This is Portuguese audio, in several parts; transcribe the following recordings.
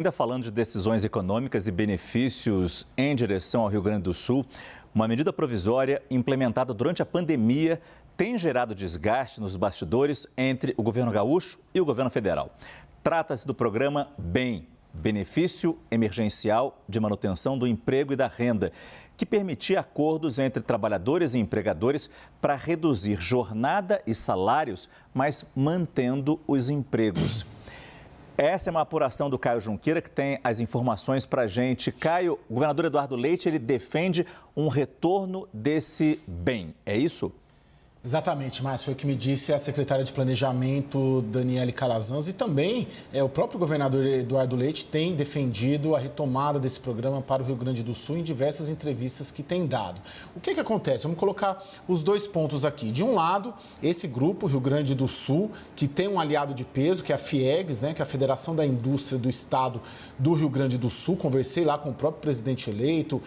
Ainda falando de decisões econômicas e benefícios em direção ao Rio Grande do Sul, uma medida provisória implementada durante a pandemia tem gerado desgaste nos bastidores entre o governo gaúcho e o governo federal. Trata-se do programa BEM, Benefício Emergencial de Manutenção do Emprego e da Renda, que permitia acordos entre trabalhadores e empregadores para reduzir jornada e salários, mas mantendo os empregos. Essa é uma apuração do Caio Junqueira, que tem as informações para a gente. Caio, o governador Eduardo Leite, ele defende um retorno desse bem, é isso? Exatamente, Márcio, foi o que me disse a secretária de Planejamento, Daniele Calazans, e também o próprio governador Eduardo Leite tem defendido a retomada desse programa para o Rio Grande do Sul em diversas entrevistas que tem dado. O que acontece? Vamos colocar os dois pontos aqui. De um lado, esse grupo, Rio Grande do Sul, que tem um aliado de peso, que é a FIEGS, que é a Federação da Indústria do Estado do Rio Grande do Sul. Conversei lá com o próprio presidente eleito,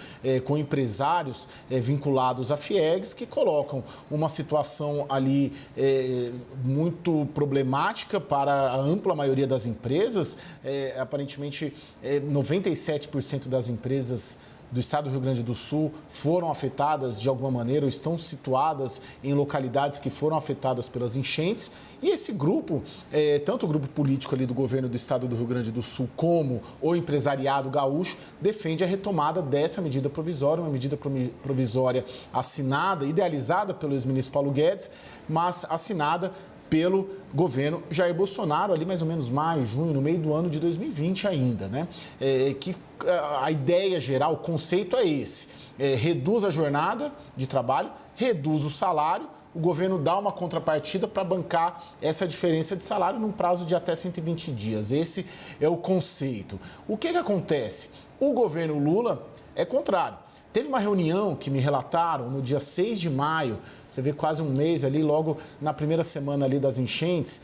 com empresários vinculados à FIEGS, que colocam uma situação ali muito problemática para a ampla maioria das empresas. Aparentemente, 97% das empresas do estado do Rio Grande do Sul foram afetadas de alguma maneira ou estão situadas em localidades que foram afetadas pelas enchentes. E esse grupo, tanto o grupo político ali do governo do estado do Rio Grande do Sul como o empresariado gaúcho, defende a retomada dessa medida provisória, uma medida provisória assinada, idealizada pelo ex-ministro Paulo Guedes, mas assinada pelo governo Jair Bolsonaro, ali mais ou menos maio, junho, no meio do ano de 2020 ainda, que a ideia geral, o conceito é esse: reduz a jornada de trabalho, reduz o salário, o governo dá uma contrapartida para bancar essa diferença de salário num prazo de até 120 dias. Esse é o conceito. O que acontece? O governo Lula é contrário. Teve uma reunião que me relataram no dia 6 de maio, você vê quase um mês ali, logo na primeira semana ali das enchentes,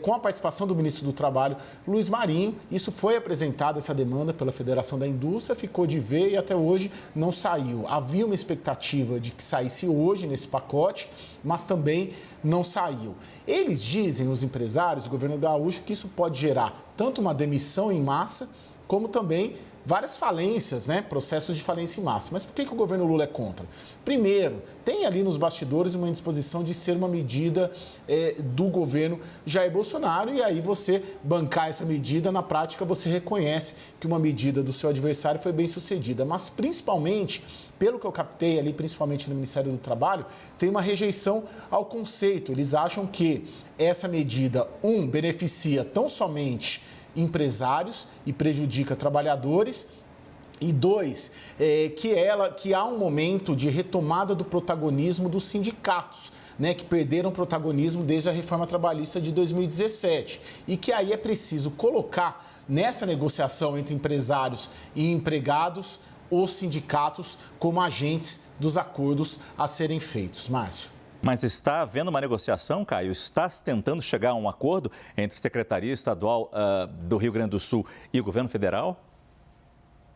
com a participação do ministro do Trabalho, Luiz Marinho. Isso foi apresentado, essa demanda, pela Federação da Indústria, ficou de ver e até hoje não saiu. Havia uma expectativa de que saísse hoje nesse pacote, mas também não saiu. Eles dizem, os empresários, o governo gaúcho, que isso pode gerar tanto uma demissão em massa, como também várias falências, processos de falência em massa. Mas por que o governo Lula é contra? Primeiro, tem ali nos bastidores uma indisposição de ser uma medida do governo Jair Bolsonaro, e aí você bancar essa medida, na prática você reconhece que uma medida do seu adversário foi bem sucedida. Mas principalmente, pelo que eu captei ali, principalmente no Ministério do Trabalho, tem uma rejeição ao conceito. Eles acham que essa medida, beneficia tão somente empresários e prejudica trabalhadores, e dois, que há um momento de retomada do protagonismo dos sindicatos, que perderam protagonismo desde a reforma trabalhista de 2017, e que aí é preciso colocar nessa negociação entre empresários e empregados os sindicatos como agentes dos acordos a serem feitos. Márcio. Mas está havendo uma negociação, Caio? Está se tentando chegar a um acordo entre a Secretaria Estadual do Rio Grande do Sul e o governo federal?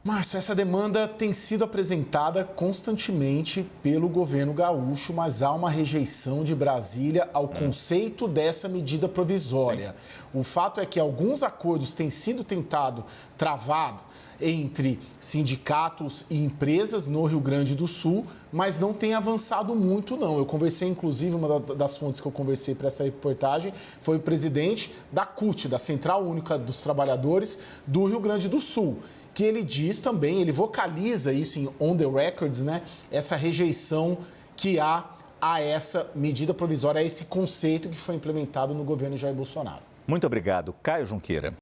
Márcio, essa demanda tem sido apresentada constantemente pelo governo gaúcho, mas há uma rejeição de Brasília ao conceito dessa medida provisória. O fato é que alguns acordos têm sido tentados travados entre sindicatos e empresas no Rio Grande do Sul, mas não tem avançado muito, não. Eu conversei, inclusive, uma das fontes que eu conversei para essa reportagem foi o presidente da CUT, da Central Única dos Trabalhadores do Rio Grande do Sul, que ele diz também, ele vocaliza isso em on the records, essa rejeição que há a essa medida provisória, a esse conceito que foi implementado no governo Jair Bolsonaro. Muito obrigado, Caio Junqueira.